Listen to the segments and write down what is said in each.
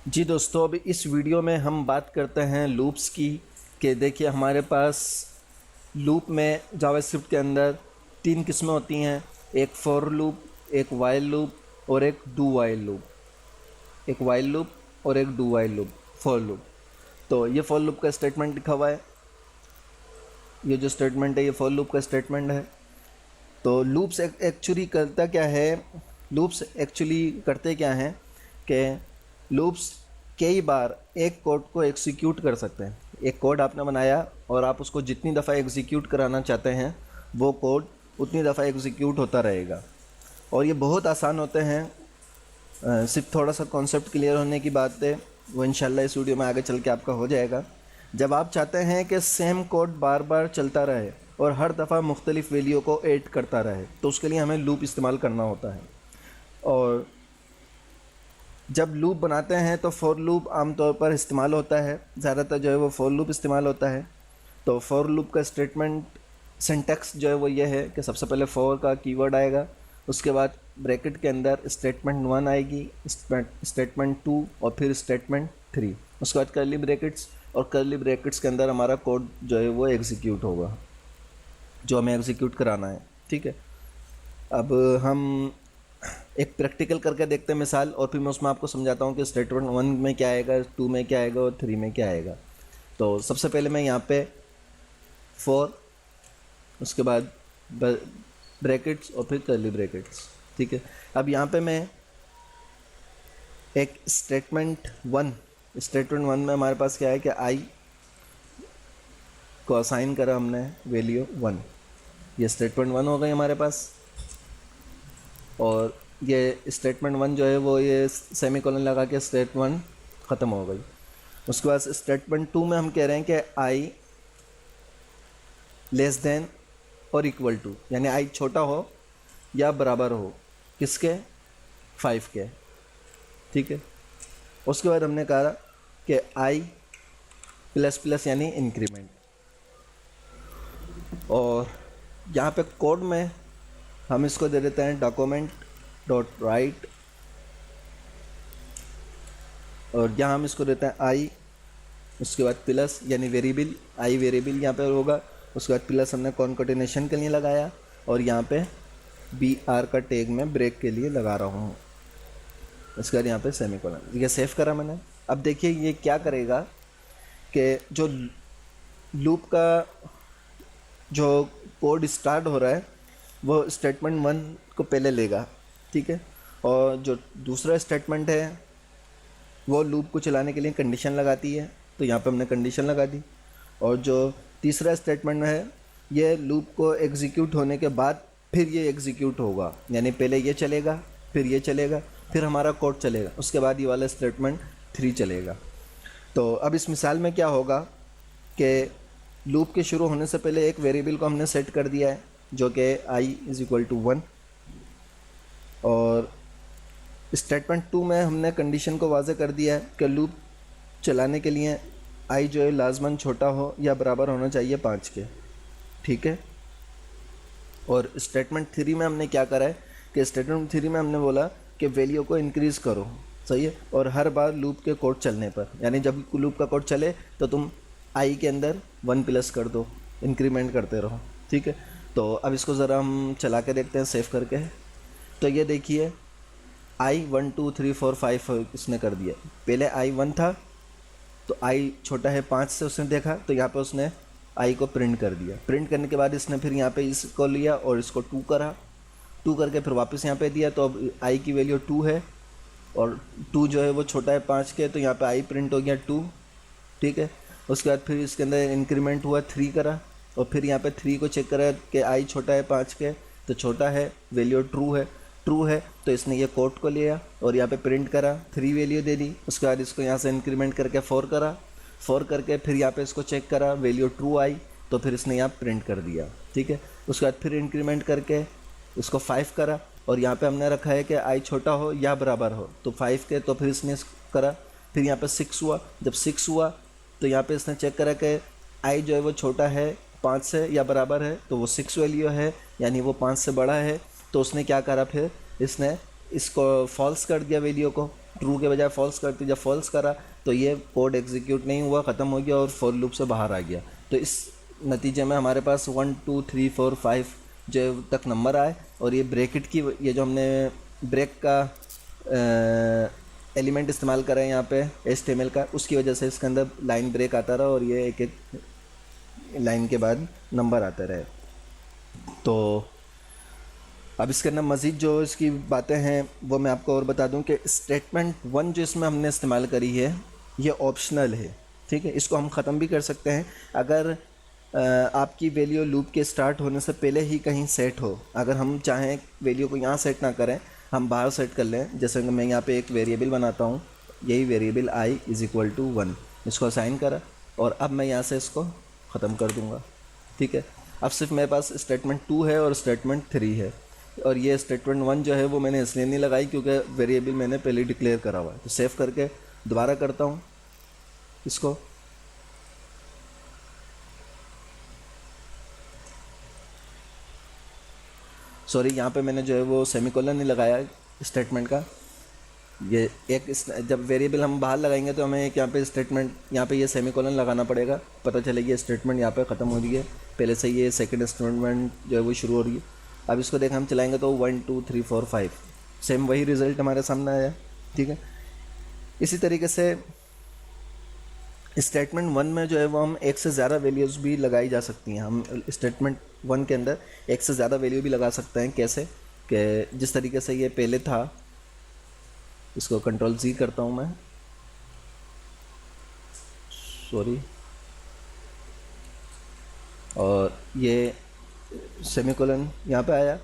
जी दोस्तों, अभी इस वीडियो में हम बात करते हैं लूप्स की। कि देखिए हमारे पास लूप में जावास्क्रिप्ट के अंदर तीन किस्में होती हैं। एक फॉर लूप, एक वाइल लूप और एक डू वाइल लूप। एक वाइल लूप और एक do while loop, for loop. तो ये फॉर लूप का स्टेटमेंट लिखा हुआ है। ये जो स्टेटमेंट है ये फॉर लूप का स्टेटमेंट है। तो लूप्स एक्चुअली करता क्या है, लूप्स एक्चुअली करते क्या हैं कि लूप्स कई बार एक कोड को एग्जीक्यूट कर सकते हैं। एक कोड आपने बनाया और आप उसको जितनी दफ़ा एग्जीक्यूट कराना चाहते हैं वो कोड उतनी दफ़ा एग्जीक्यूट होता रहेगा। और ये बहुत आसान होते हैं। सिर्फ थोड़ा सा कॉन्सेप्ट क्लियर होने की बात है, वो इंशाल्लाह इस वीडियो में आगे चल के आपका हो जाएगा। जब आप चाहते हैं कि सेम कोड बार बार चलता रहे और हर दफ़ा मुख्तलिफ वैल्यू को ऐड करता रहे, तो उसके लिए हमें लूप इस्तेमाल करना होता है। और जब लूप बनाते हैं तो फॉर लूप आमतौर पर इस्तेमाल होता है, ज़्यादातर जो है वो फॉर लूप इस्तेमाल होता है। तो फॉर लूप का स्टेटमेंट सिंटैक्स जो है वो ये है कि सबसे पहले फॉर का कीवर्ड आएगा, उसके बाद ब्रैकेट के अंदर स्टेटमेंट 1 आएगी, स्टेटमेंट 2 और फिर स्टेटमेंट 3, उसके बाद कर्ली ब्रैकेट्स, और कर्ली ब्रैकेट्स के अंदर हमारा कोड जो है वो एग्जीक्यूट होगा, जो हमें एग्जीक्यूट कराना है। ठीक है, अब हम एक प्रैक्टिकल करके देखते हैं मिसाल, और फिर मैं उसमें आपको समझाता हूँ कि स्टेटमेंट 1 में क्या आएगा, 2 में क्या आएगा और 3 में क्या आएगा। तो सबसे पहले मैं यहाँ पे फॉर, उसके बाद ब्रैकेट्स और फिर कर्ली ब्रैकेट्स। ठीक है, अब यहाँ पे मैं एक स्टेटमेंट 1 में हमारे पास क्या है कि आई को असाइन करा हमने वैल्यू 1। ये स्टेटमेंट 1 हो गई हमारे पास। और ये स्टेटमेंट 1 जो है वो ये सेमीकोलन लगा के स्टेटमेंट 1 ख़त्म हो गई। उसके बाद स्टेटमेंट 2 में हम कह रहे हैं कि आई लेस देन और इक्वल टू, यानी आई छोटा हो या बराबर हो किसके, 5 के। ठीक है, उसके बाद हमने कहा कि आई प्लस प्लस यानी इंक्रीमेंट। और यहाँ पे कोड में हम इसको दे देते हैं डॉक्यूमेंट डॉट राइट, और यहाँ हम इसको देते हैं आई, उसके बाद प्लस यानी वेरिएबल, आई वेरिएबल यहाँ पे होगा। उसके बाद प्लस हमने कॉन्केटेनेशन के लिए लगाया, और यहाँ पे बी आर का टैग में ब्रेक के लिए लगा रहा हूँ। उसके बाद यहाँ पे सेमीकोलन, ये सेव करा मैंने। अब देखिए ये क्या करेगा कि जो लूप का जो कोड स्टार्ट हो रहा है वो स्टेटमेंट 1 को पहले लेगा। ठीक है, और जो दूसरा स्टेटमेंट है वो लूप को चलाने के लिए कंडीशन लगाती है, तो यहाँ पे हमने कंडीशन लगा दी। और जो तीसरा स्टेटमेंट है ये लूप को एग्जीक्यूट होने के बाद फिर ये एग्जीक्यूट होगा, यानी पहले ये चलेगा, फिर ये चलेगा, फिर हमारा कोड चलेगा, उसके बाद ये वाला स्टेटमेंट 3 चलेगा। तो अब इस मिसाल में क्या होगा कि लूप के शुरू होने से पहले एक वेरिएबल को हमने सेट कर दिया है जो कि i = 1, और स्टेटमेंट 2 में हमने कंडीशन को वाज़े कर दिया है कि लूप चलाने के लिए i जो है लाजमन छोटा हो या बराबर होना चाहिए 5 के। ठीक है, और स्टेटमेंट 3 में हमने क्या करा है कि स्टेटमेंट 3 में हमने बोला कि वैल्यू को इंक्रीज़ करो, सही है, और हर बार लूप के कोड चलने पर, यानी जब लूप का कोड चले तो तुम i के अंदर 1 प्लस कर दो, इंक्रीमेंट करते रहो। ठीक है, तो अब इसको ज़रा हम चला के देखते हैं सेव करके। तो ये देखिए i 1 2 3 4 5 इसने कर दिया। पहले i 1 था तो i छोटा है 5 से, उसने देखा तो यहाँ पे उसने i को प्रिंट कर दिया। प्रिंट करने के बाद इसने फिर यहाँ पे इसको लिया और इसको 2 करा, 2 करके फिर वापस यहाँ पे दिया, तो अब i की वैल्यू 2 है और 2 जो है वो छोटा है 5 के, तो यहाँ पे i प्रिंट हो गया 2। ठीक है, उसके बाद फिर इसके अंदर इंक्रीमेंट हुआ 3 करा, और फिर यहाँ पे 3 को चेक करा कि i छोटा है 5 के, तो छोटा है, वैल्यू ट्रू है, तो इसने ये कोड को लिया और यहाँ पे प्रिंट करा, 3 वैल्यू दे दी। उसके बाद इसको यहाँ से इंक्रीमेंट करके 4 करा, 4 करके फिर यहाँ पे इसको चेक करा, वैल्यू ट्रू आई, तो फिर इसने यहाँ प्रिंट कर दिया। ठीक है, उसके बाद फिर इंक्रीमेंट करके इसको 5 करा, और यहाँ पे हमने रखा है कि i छोटा हो या बराबर हो, तो 5 के, तो फिर इसने करा। फिर यहाँ पे 6 हुआ, जब 6 हुआ तो यहाँ पे इसने चेक करा कि i जो है वो छोटा है 5 से या बराबर है, तो वो 6 वैल्यू है, यानी वो 5 से बड़ा है। तो उसने क्या करा, फिर इसने इसको फॉल्स कर दिया वैल्यू को, ट्रू के बजाय फॉल्स करती, जब फॉल्स करा तो ये कोड एग्जीक्यूट नहीं हुआ, ख़त्म हो गया और फॉर लूप से बाहर आ गया। तो इस नतीजे में हमारे पास 1 2 3 4 5 जो तक नंबर आए, और ये ब्रैकेट की, ये जो हमने ब्रेक का एलिमेंट इस्तेमाल करा है यहाँ पे HTML का, उसकी वजह से इसके अंदर लाइन ब्रेक आता रहा और ये एक एक लाइन के बाद नंबर आते रहे। तो अब इसके अंदर मज़ीद जो इसकी बातें हैं वो मैं आपको और बता दूं कि स्टेटमेंट 1 जो इसमें हमने इस्तेमाल करी है ये ऑप्शनल है, ठीक है। इसको हम ख़त्म भी कर सकते हैं अगर आपकी वैल्यू लूप के स्टार्ट होने से पहले ही कहीं सेट हो। अगर हम चाहें वैल्यू को यहाँ सेट ना करें, हम बाहर सेट कर लें। जैसे कि मैं यहाँ पे एक वेरिएबल बनाता हूँ, यही वेरिएबल i = 1, इसको असाइन करा और अब मैं यहाँ से इसको ख़त्म कर दूँगा, ठीक है। अब सिर्फ मेरे पास स्टेटमेंट 2 है और स्टेटमेंट 3 है, और ये स्टेटमेंट 1 जो है वो मैंने इसलिए नहीं लगाई क्योंकि वेरिएबल मैंने पहले डिक्लेयर करा हुआ है। तो सेव करके दोबारा करता हूँ इसको, सॉरी यहाँ पे मैंने जो है वो सेमीकोलन नहीं लगाया स्टेटमेंट का। ये एक जब वेरिएबल हम बाहर लगाएंगे तो हमें एक यहाँ पे स्टेटमेंट, यहाँ पे ये सेमीकोलन लगाना पड़ेगा, पता चलेगी ये स्टेटमेंट यहाँ पे ख़त्म हो रही है, पहले से ये सेकंड स्टेटमेंट जो है वो शुरू हो रही है। अब इसको देख हम चलाएंगे तो 1 2 3 4 5 सेम वही रिज़ल्ट हमारे सामने आया, ठीक है। इसी तरीके से स्टेटमेंट 1 में जो है वो हम एक से ज़्यादा वैल्यूज़ भी लगाई जा सकती हैं। हम स्टेटमेंट 1 के अंदर एक से ज़्यादा वैल्यू भी लगा सकते हैं। कैसे कि जिस तरीके से ये पहले था, इसको Ctrl+Z करता हूँ मैं, सॉरी, और ये सेमीकोलन यहाँ पे आया।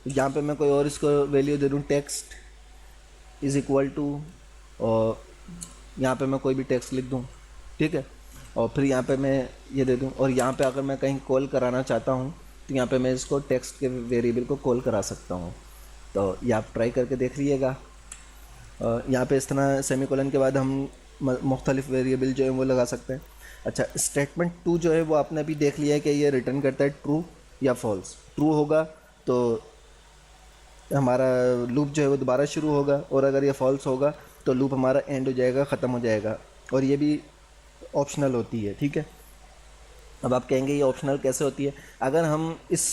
यहाँ पे मैं कोई और इसको वैल्यू दे दूँ, टेक्स्ट =, और यहाँ पे मैं कोई भी टेक्स्ट लिख दूँ, ठीक है। और फिर यहाँ पे मैं ये दे दूँ, और यहाँ पे अगर मैं कहीं कॉल कराना चाहता हूँ तो यहाँ पे मैं इसको टेक्स्ट के वेरिएबल को कॉल करा सकता हूँ। तो ये आप ट्राई करके देख लीजिएगा। यहाँ पे इस तरह सेमीकोलन के बाद हम मुख्तलिफ वेरिएबल जो है वो लगा सकते हैं। अच्छा, स्टेटमेंट 2 जो है वो आपने अभी देख लिया है कि ये रिटर्न करता है ट्रू या फॉल्स। ट्रू होगा तो हमारा लूप जो है वो दोबारा शुरू होगा, और अगर ये फॉल्स होगा तो लूप हमारा एंड हो जाएगा, ख़त्म हो जाएगा। और ये भी ऑप्शनल होती है, ठीक है। अब आप कहेंगे ये ऑप्शनल कैसे होती है? अगर हम इस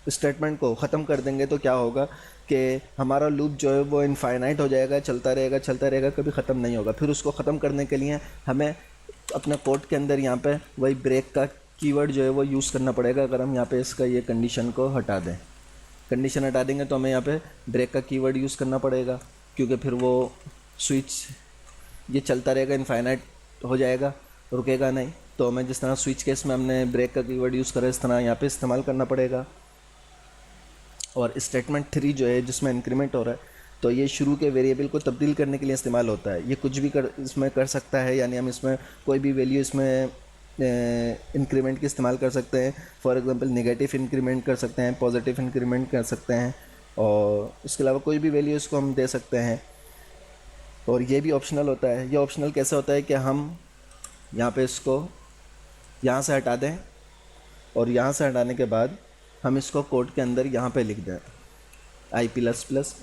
स्टेटमेंट को ख़त्म कर देंगे तो क्या होगा कि हमारा लूप जो है वो इनफाइनाइट हो जाएगा, चलता रहेगा, कभी ख़त्म नहीं होगा। फिर उसको ख़त्म करने के लिए हमें अपने कोड के अंदर यहाँ पे वही ब्रेक का कीवर्ड जो है वो यूज़ करना पड़ेगा। अगर हम यहाँ पे इसका ये कंडीशन को हटा दें, कंडीशन हटा देंगे तो हमें यहाँ पे ब्रेक का कीवर्ड यूज़ करना पड़ेगा, क्योंकि फिर वो स्विच ये चलता रहेगा, इनफाइनाइट हो जाएगा, रुकेगा नहीं। तो हमें जिस तरह स्विच केस में हमने ब्रेक का कीवर्ड यूज़ करा, इस तरह यहाँ पे इस्तेमाल करना पड़ेगा। और स्टेटमेंट 3 जो है जिसमें इंक्रीमेंट हो रहा है, तो ये शुरू के वेरिएबल को तब्दील करने के लिए इस्तेमाल होता है। ये कुछ भी इसमें कर सकता है, यानी हम इसमें कोई भी वैल्यू इसमें इंक्रीमेंट की इस्तेमाल कर सकते हैं। फॉर एग्जांपल नेगेटिव इंक्रीमेंट कर सकते हैं, पॉजिटिव इंक्रीमेंट कर सकते हैं, और इसके अलावा कोई भी वैल्यू इसको हम दे सकते हैं। और ये भी ऑप्शनल होता है। ये ऑप्शनल कैसे होता है कि हम यहाँ पे इसको यहाँ से हटा दें, और यहाँ से हटाने के बाद हम इसको कोड के अंदर यहाँ पे लिख दें i++,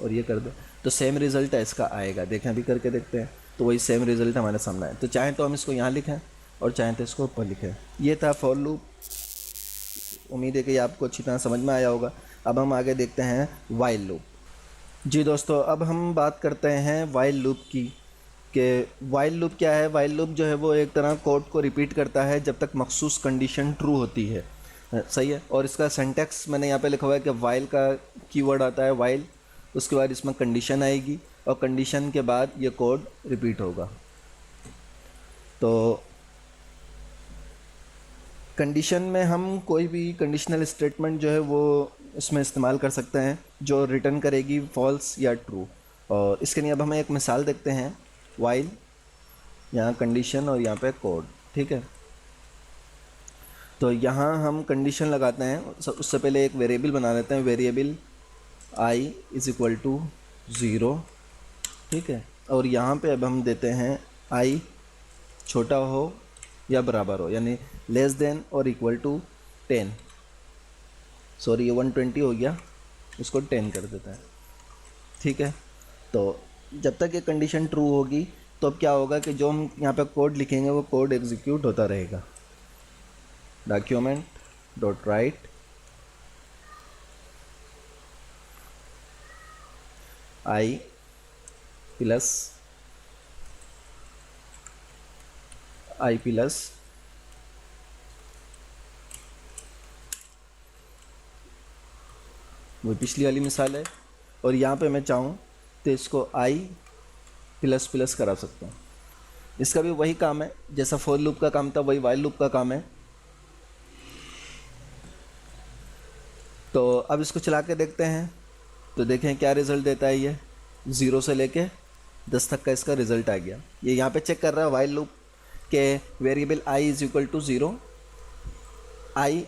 और ये कर दें, तो सेम रिज़ल्ट है इसका आएगा। देखें, अभी करके देखते हैं, तो वही सेम रिज़ल्ट हमारे सामने आए। तो चाहें तो हम इसको यहाँ लिखें और चाहें तो इसको ऊपर लिखें। ये था फॉर लूप। उम्मीद है कि आपको अच्छी तरह समझ में आया होगा। अब हम आगे देखते हैं वाइल लूप। जी दोस्तों, अब हम बात करते हैं वाइल लूप की, कि वाइल लूप क्या है। वाइल लूप जो है वो एक तरह कोड को रिपीट करता है जब तक मखसूस कंडीशन ट्रू होती है, सही है। और इसका सिंटैक्स मैंने यहाँ पे लिखा हुआ है कि वाइल का कीवर्ड आता है वाइल, उसके बाद इसमें कंडीशन आएगी, और कंडीशन के बाद ये कोड रिपीट होगा। तो कंडीशन में हम कोई भी कंडीशनल स्टेटमेंट जो है वो इसमें इस्तेमाल कर सकते हैं जो रिटर्न करेगी फॉल्स या ट्रू। और इसके लिए अब हमें एक मिसाल देखते हैं। वाइल, यहाँ कंडीशन और यहाँ पे कोड, ठीक है। तो यहाँ हम कंडीशन लगाते हैं, उससे पहले एक वेरिएबल बना लेते हैं, वेरिएबल i = 0, ठीक है। और यहाँ पे अब हम देते हैं i छोटा हो या बराबर हो, यानी लेस देन और इक्वल टू 10। सॉरी, ये 120 हो गया, उसको 10 कर देता है, ठीक है। तो जब तक ये कंडीशन ट्रू होगी तो अब क्या होगा कि जो हम यहाँ पे कोड लिखेंगे वो कोड एग्जीक्यूट होता रहेगा। Document dot right I plus वो पिछली वाली मिसाल है, और यहाँ पे मैं चाहूँ तो इसको आई प्लस प्लस करा सकता हूँ। इसका भी वही काम है, जैसा फॉर लूप का काम था वही वाइल लूप का काम है। तो अब इसको चला के देखते हैं, तो देखें क्या रिज़ल्ट देता है। ये 0 से लेके 10 तक का इसका रिज़ल्ट आ गया। ये यहाँ पे चेक कर रहा है वाइल लूप के variable i is equal to 0, i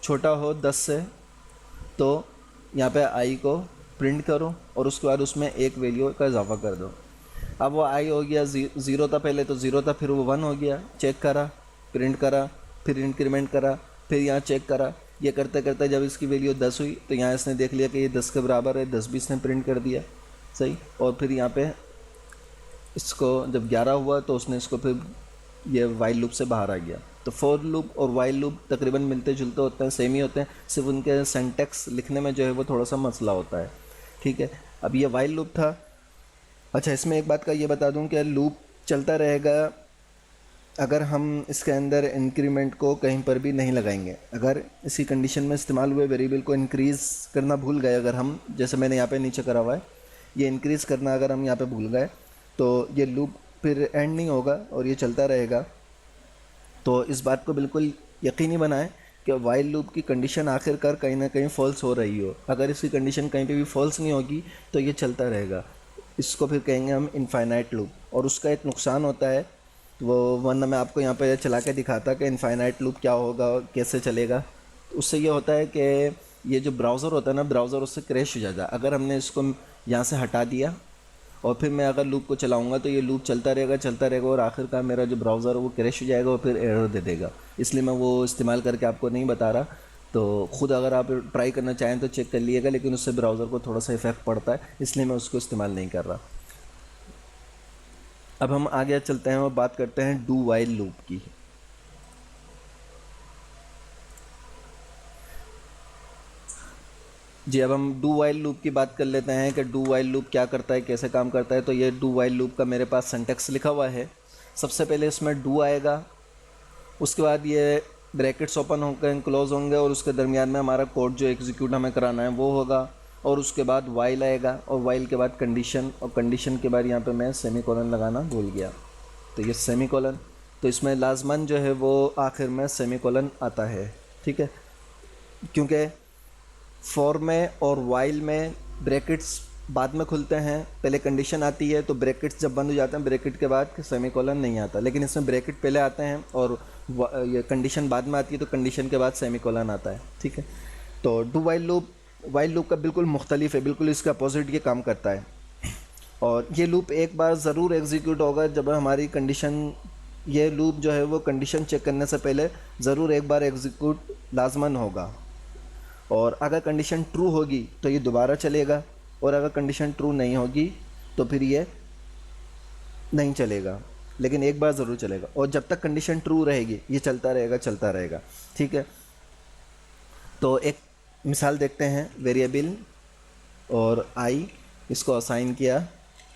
छोटा हो 10 से तो यहाँ पे i को प्रिंट करो और उसके बाद उसमें एक वैल्यू का इजाफा कर दो। अब वो i हो गया 0 था पहले, तो 0 था, फिर वो 1 हो गया, चेक करा, प्रिंट करा, फिर इंक्रीमेंट करा, फिर यहाँ चेक करा। ये करते करते जब इसकी वैल्यू 10 हुई तो यहाँ इसने देख लिया कि ये 10 के बराबर है, 10 भी इसने प्रिंट कर दिया, सही। और फिर यहाँ पे इसको जब 11 हुआ तो उसने इसको फिर ये वाइल लूप से बाहर आ गया। तो फॉर लूप और वाइल लूप तकरीबन मिलते जुलते होते हैं, सेम ही होते हैं, सिर्फ उनके सिंटैक्स लिखने में जो है वो थोड़ा सा मसला होता है, ठीक है। अब ये वाइल लूप था। अच्छा, इसमें एक बात का ये बता दूं कि लूप चलता रहेगा अगर हम इसके अंदर इंक्रीमेंट को कहीं पर भी नहीं लगाएंगे। अगर इसी कंडीशन में इस्तेमाल हुए वेरिएबल को इंक्रीज़ करना भूल गए, अगर हम, जैसे मैंने यहाँ पे नीचे करा हुआ है, ये इंक्रीज़ करना अगर हम यहाँ पे भूल गए तो ये लूप फिर एंड नहीं होगा और ये चलता रहेगा। तो इस बात को बिल्कुल यकीनी बनाएं कि वाइल लूप की कंडीशन आखिरकार कहीं ना कहीं फ़ॉल्स हो रही हो। अगर इसकी कंडीशन कहीं पे भी फ़ॉल्स नहीं होगी तो ये चलता रहेगा। इसको फिर कहेंगे हम इनफाइनाइट लूप। और उसका एक नुकसान होता है, वो वरना मैं आपको यहाँ पे चला के दिखाता कि इनफाइनाइट लूप क्या होगा, कैसे चलेगा। तो उससे ये होता है कि ये जो ब्राउज़र होता है ना, ब्राउज़र उससे क्रैश हो जाता है। अगर हमने इसको यहाँ से हटा दिया और फिर मैं अगर लूप को चलाऊंगा तो ये लूप चलता रहेगा और आखिरकार मेरा जो ब्राउज़र है वो क्रैश हो जाएगा और फिर एरर दे देगा। इसलिए मैं वो इस्तेमाल करके आपको नहीं बता रहा। तो ख़ुद अगर आप ट्राई करना चाहें तो चेक कर लीजिएगा, लेकिन उससे ब्राउज़र को थोड़ा सा इफेक्ट पड़ता है, इसलिए मैं उसको इस्तेमाल नहीं कर रहा। अब हम आगे चलते हैं और बात करते हैं डू वाइल लूप की। जी, अब हम डू वाइल लूप की बात कर लेते हैं कि डू वाइल लूप क्या करता है, कैसे काम करता है। तो ये डू वाइल लूप का मेरे पास सिंटैक्स लिखा हुआ है। सबसे पहले इसमें डू आएगा, उसके बाद ये ब्रैकेट्स ओपन होकर क्लोज होंगे और उसके दरमियान में हमारा कोड जो एग्जीक्यूट हमें कराना है वो होगा। और उसके बाद वाइल आएगा और वाइल के बाद कंडीशन, और कंडीशन के बाद यहाँ पे मैं सेमीकोलन लगाना भूल गया, तो ये सेमीकोलन। तो इसमें लाजमन जो है वो आखिर में सेमीकोलन आता है, ठीक है, क्योंकि फॉर में और वाइल में ब्रैकेट्स बाद में खुलते हैं, पहले कंडीशन आती है तो ब्रैकेट्स जब बंद हो जाते हैं ब्रैकेट के बाद सेमीकोलन नहीं आता। लेकिन इसमें ब्रैकेट पहले आते हैं और ये कंडीशन बाद में आती है तो कंडीशन के बाद सेमीकोलन आता है, ठीक है। तो डू वाइल लूप का बिल्कुल मुख्तलिफ है, बिल्कुल इसका अपोजिट ये काम करता है। और ये लूप एक बार ज़रूर एग्जीक्यूट होगा जब हमारी कंडीशन, ये लूप जो है वो कंडीशन चेक करने से पहले ज़रूर एक बार एग्जीक्यूट लाजमन होगा। और अगर कंडीशन ट्रू होगी तो ये दोबारा चलेगा, और अगर कंडीशन ट्रू नहीं होगी तो फिर ये नहीं चलेगा, लेकिन एक बार ज़रूर चलेगा। और जब तक कंडीशन ट्रू रहेगी ये चलता रहेगा, ठीक है। तो एक मिसाल देखते हैं। वेरिएबल और आई इसको असाइन किया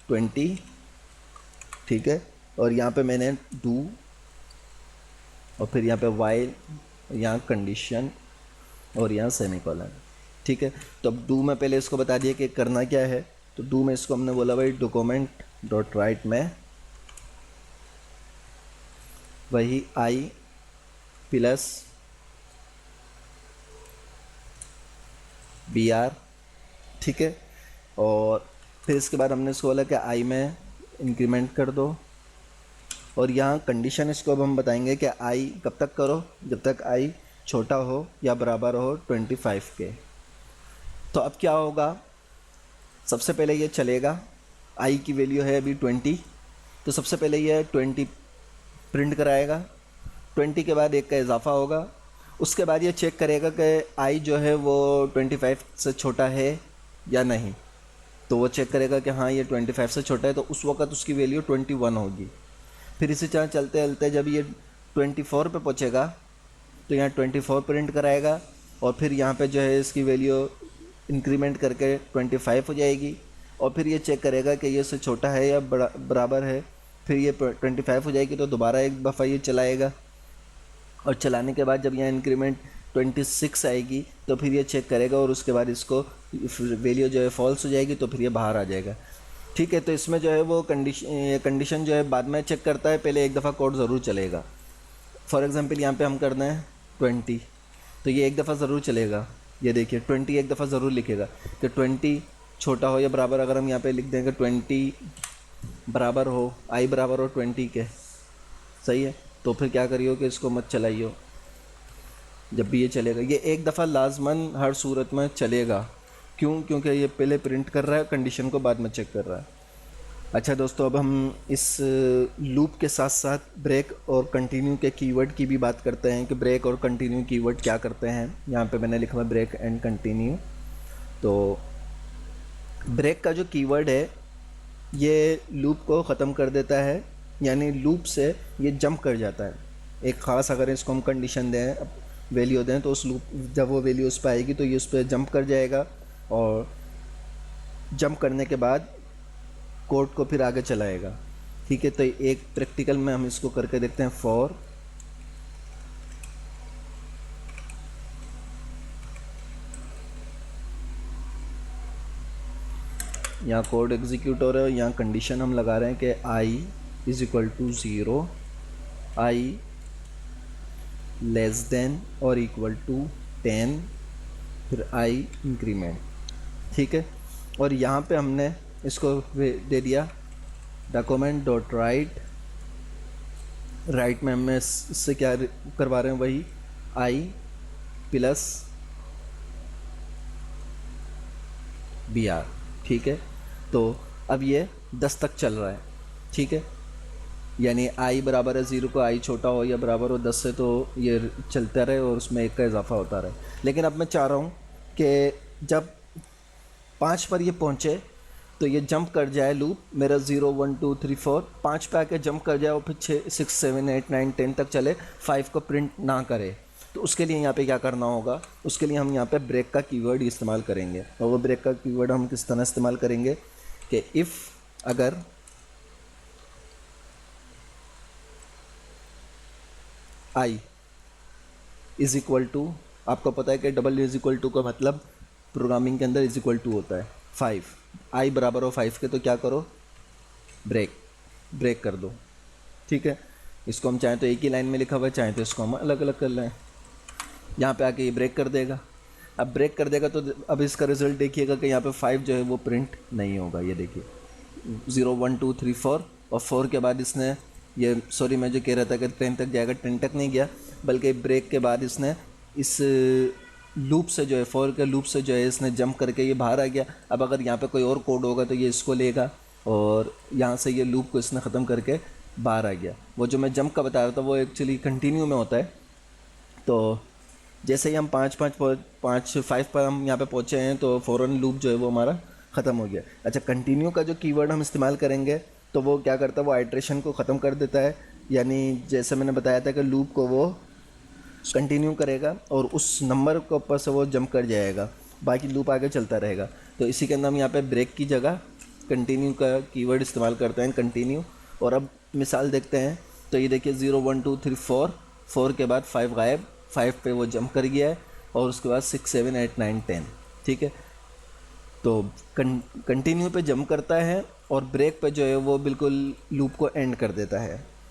20, ठीक है, और यहाँ पे मैंने डू और फिर यहाँ पे वाइल, यहाँ कंडीशन और यहाँ सेमीकोलन, ठीक है। तो अब डू में पहले इसको बता दिया कि करना क्या है। तो डू में इसको हमने बोला भाई डॉक्यूमेंट डॉट राइट में वही आई प्लस BR, ठीक है। और फिर इसके बाद हमने इसको बोला कि आई में इंक्रीमेंट कर दो, और यहाँ कंडीशन इसको अब हम बताएंगे कि आई कब तक करो, जब तक आई छोटा हो या बराबर हो 25 के। तो अब क्या होगा, सबसे पहले ये चलेगा, आई की वैल्यू है अभी 20, तो सबसे पहले ये 20 प्रिंट कराएगा। 20 के बाद एक का इजाफा होगा, उसके बाद ये चेक करेगा कि आई जो है वो 25 से छोटा है या नहीं। तो वो चेक करेगा कि हाँ ये 25 से छोटा है, तो उस वक्त उसकी वैल्यू 21 होगी। फिर इसी तरह चलते चलते जब ये 24 पे पहुँचेगा तो यहाँ 24 प्रिंट कराएगा, और फिर यहाँ पे जो है इसकी वैल्यू इंक्रीमेंट करके 25 हो जाएगी, और फिर ये चेक करेगा कि ये इससे छोटा है या बराबर है। फिर ये 25 हो जाएगी तो दोबारा एक दफ़ा ये चलाएगा, और चलाने के बाद जब यहाँ इंक्रीमेंट 26 आएगी तो फिर ये चेक करेगा, और उसके बाद इसको वैल्यू जो है फॉल्स हो जाएगी तो फिर ये बाहर आ जाएगा। ठीक है, तो इसमें जो है वो कंडीशन जो है बाद में चेक करता है, पहले एक दफ़ा कोड ज़रूर चलेगा। फॉर एग्ज़ाम्पल यहाँ पे हम करना है 20, तो ये एक दफ़ा ज़रूर चलेगा। ये देखिए 20 एक दफ़ा ज़रूर लिखेगा कि 20 छोटा हो या बराबर। अगर हम यहाँ पे लिख देंगे 20 बराबर हो, आई बराबर हो 20 के, सही है, तो फिर क्या करियो कि इसको मत चलाइयो। जब भी ये चलेगा, ये एक दफ़ा लाजमन हर सूरत में चलेगा। क्यों? क्योंकि ये पहले प्रिंट कर रहा है, कंडीशन को बाद में चेक कर रहा है। अच्छा दोस्तों, अब हम इस लूप के साथ साथ ब्रेक और कंटिन्यू के कीवर्ड की भी बात करते हैं कि ब्रेक और कंटिन्यू कीवर्ड क्या करते हैं। यहाँ पे मैंने लिखा है ब्रेक एंड कंटिन्यू। तो ब्रेक का जो कीवर्ड है ये लूप को ख़त्म कर देता है, यानी लूप से ये जंप कर जाता है। एक ख़ास अगर इसको हम कंडीशन दें, वैल्यू दें, तो उस लूप जब वो वैल्यू उस पर आएगी तो ये उस पर जंप कर जाएगा, और जंप करने के बाद कोड को फिर आगे चलाएगा। ठीक है, तो एक प्रैक्टिकल में हम इसको करके देखते हैं। फॉर यहाँ कोड एग्जीक्यूट हो रहा है, यहाँ कंडीशन हम लगा रहे हैं कि I is equal to 0, I less than और इक्वल टू 10, फिर आई इंक्रीमेंट। ठीक है, और यहाँ पे हमने इसको दे दिया डॉक्यूमेंट डॉट राइट। राइट में हम इससे क्या करवा रहे हैं, वही आई प्लस बी आर। ठीक है, तो अब ये 10 तक चल रहा है। ठीक है, यानी आई बराबर है 0 को, आई छोटा हो या बराबर हो 10 से, तो ये चलता रहे और उसमें 1 का इजाफा होता रहे। लेकिन अब मैं चाह रहा हूँ कि जब 5 पर ये पहुँचे तो ये जंप कर जाए लूप मेरा 0 1 2 3 4, 5 पे आके जंप कर जाए और फिर 6 7 8 9 10 तक चले, 5 को प्रिंट ना करे। तो उसके लिए यहाँ पे क्या करना होगा, उसके लिए हम यहाँ पे ब्रेक का कीवर्ड इस्तेमाल करेंगे। और वो ब्रेक का कीवर्ड हम किस तरह इस्तेमाल करेंगे कि इफ़ अगर आई इज़ इक्वल टू, आपको पता है कि डबल इज़ इक्वल टू का मतलब प्रोग्रामिंग के अंदर इज़ इक्वल टू होता है 5, आई बराबर हो 5 के, तो क्या करो, ब्रेक कर दो। ठीक है, इसको हम चाहें तो एक ही लाइन में लिखा हुआ है, चाहें तो इसको हम अलग अलग कर लें। यहाँ पे आके ये ब्रेक कर देगा। अब ब्रेक कर देगा तो अब इसका रिजल्ट देखिएगा कि यहाँ पे 5 जो है वो प्रिंट नहीं होगा। ये देखिए 0 1 2 3 4, और 4 के बाद इसने ये, सॉरी मैं जो कह रहा था कि 10 तक जाएगा, 10 तक नहीं गया, बल्कि ब्रेक के बाद इसने इस लूप से जो है 4 के लूप से जो है इसने जंप करके ये बाहर आ गया। अब अगर यहाँ पे कोई और कोड होगा तो ये इसको लेगा, और यहाँ से ये लूप को इसने ख़त्म करके बाहर आ गया। वो जो मैं जंप का बता रहा था वो एक्चुअली कंटिन्यू में होता है। तो जैसे ही हम 5 पर हम यहाँ पे पहुँचे हैं तो फ़ौरन लूप जो है वो हमारा ख़त्म हो गया। अच्छा, कंटिन्यू का जो कीवर्ड हम इस्तेमाल करेंगे तो वो क्या करता है, वो आइट्रेशन को ख़त्म कर देता है। यानी जैसे मैंने बताया था कि लूप को वो कंटिन्यू करेगा और उस नंबर के ऊपर से वो जंप कर जाएगा, बाकी लूप आगे चलता रहेगा। तो इसी के अंदर हम यहाँ पे ब्रेक की जगह कंटिन्यू का कीवर्ड इस्तेमाल करते हैं, कंटिन्यू। और अब मिसाल देखते हैं, तो ये देखिए 0 1 2 3 4, 4 के बाद 5 गायब, 5 पे वो जंप कर गया है, और उसके बाद 6 7 8 9 10। ठीक है, तो कंटिन्यू पे जंप करता है और ब्रेक पे जो है वो बिल्कुल लूप को एंड कर देता है।